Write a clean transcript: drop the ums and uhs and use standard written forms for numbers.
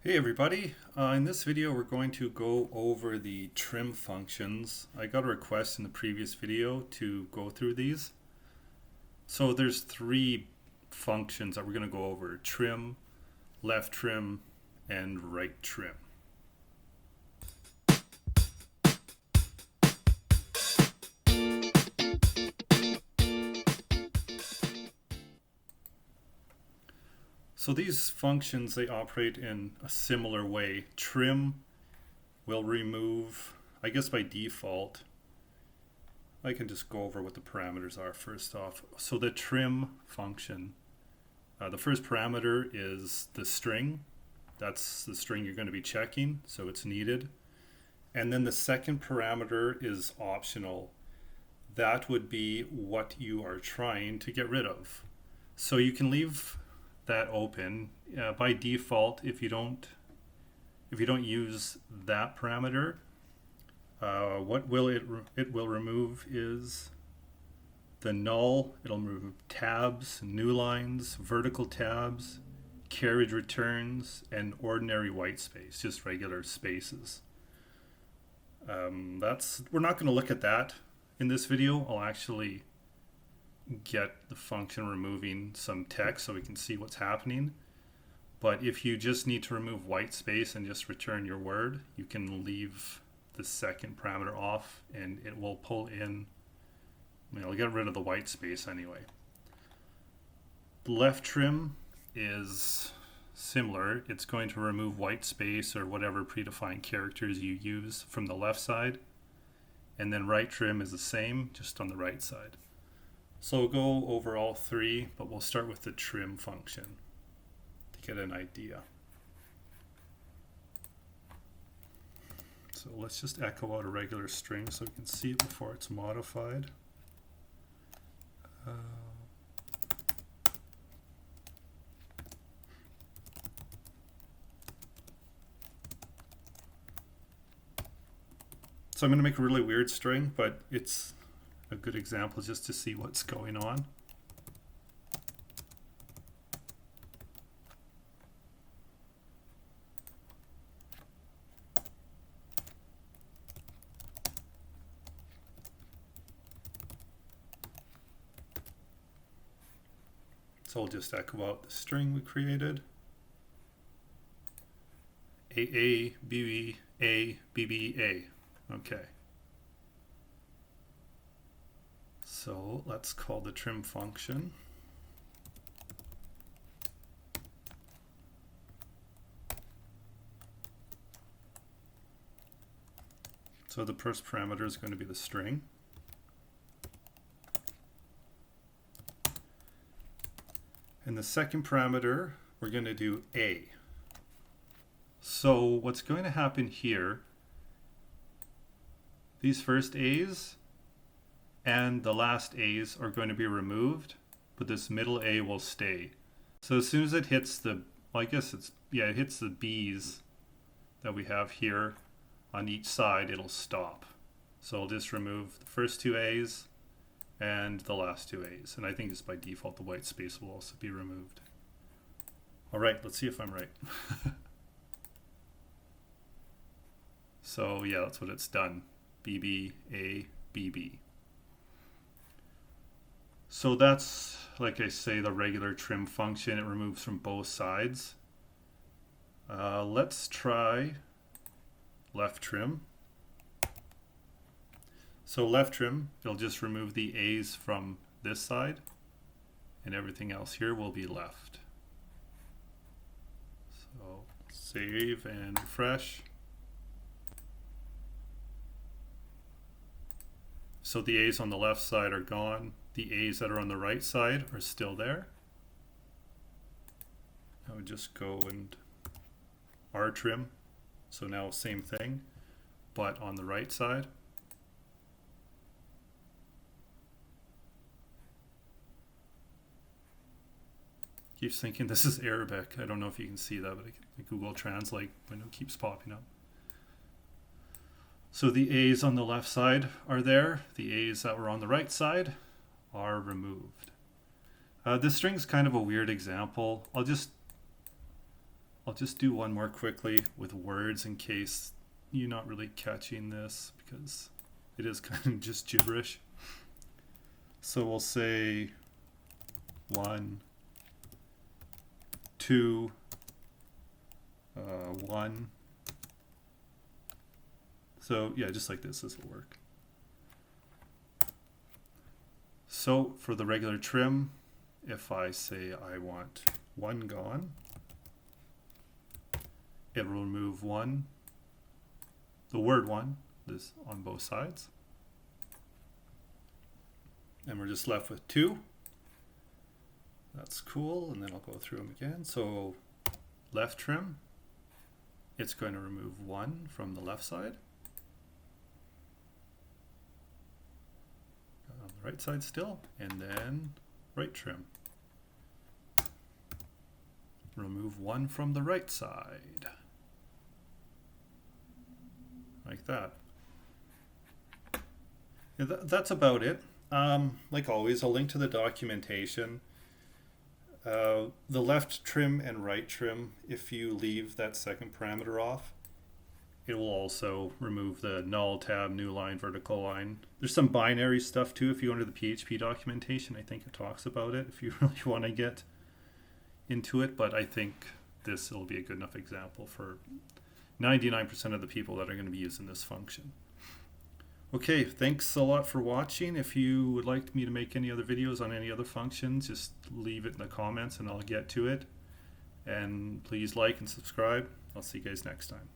Hey everybody, in this video we're going to go over the trim functions. I got a request in the previous video to go through these. So there's three functions that we're going to go over: trim, left trim, and right trim. So these functions, they operate in a similar way. Trim will remove, I guess by default, I can just go over what the parameters are first off. So the trim function, the first parameter is the string. That's the string you're going to be checking, so it's needed. And then the second parameter is optional. That would be what you are trying to get rid of. So you can leave that open. By default, if you don't use that parameter, what will it will remove is the null. It'll remove tabs, new lines, vertical tabs, carriage returns, and ordinary white space, just regular spaces. We're not going to look at that in this video. I'll actually get the function removing some text so we can see what's happening. But if you just need to remove white space and just return your word, you can leave the second parameter off and it will pull in, it'll get rid of the white space anyway. The left trim is similar. It's going to remove white space or whatever predefined characters you use from the left side. And then right trim is the same, just on the right side. So we'll go over all three, but we'll start with the trim function to get an idea. So let's just echo out a regular string so we can see it before it's modified. So I'm going to make a really weird string, but it's a good example just to see what's going on. So I'll just echo out the string we created. A, B, A, B, B, A. Okay. So let's call the trim function. So the first parameter is going to be the string. And the second parameter, we're going to do A. So what's going to happen here, these first A's and the last A's are going to be removed, but this middle A will stay. So as soon as it hits the, well, I guess it hits the B's that we have here on each side, it'll stop. So I'll just remove the first two A's and the last two A's. And I think just by default, the white space will also be removed. All right, let's see if I'm right. So yeah, that's what it's done. BB, A, BB. So that's, like I say, the regular trim function. It removes from both sides. Let's try left trim. So left trim, it'll just remove the A's from this side, and everything else here will be left. So save and refresh. So the A's on the left side are gone. The A's that are on the right side are still there. I would just go and rtrim. So now same thing, but on the right side. Keeps thinking this is Arabic. I don't know if you can see that, but the Google Translate window keeps popping up. So the A's on the left side are there. The A's that were on the right side are removed. This string's kind of a weird example. I'll just I'll just do one more quickly with words in case you're not really catching this, because it is kind of just gibberish. So we'll say 1, 2, 1. So yeah, just like this will work. So for the regular trim, if I say I want 1 gone, it will remove 1, the word 1, this on both sides. And we're just left with 2. That's cool, and then I'll go through them again. So left trim, it's going to remove 1 from the left side. On the right side still, and then right trim. Remove 1 from the right side. Like that. Yeah, that's about it. Like always, I'll link to the documentation. The left trim and right trim, if you leave that second parameter off, it will also remove the null, tab, new line, vertical line. There's some binary stuff too. If you go into the PHP documentation, I think it talks about it if you really want to get into it, but I think this will be a good enough example for 99% of the people that are going to be using this function. Okay, thanks a lot for watching. If you would like me to make any other videos on any other functions, just leave it in the comments and I'll get to it. And please like and subscribe. I'll see you guys next time.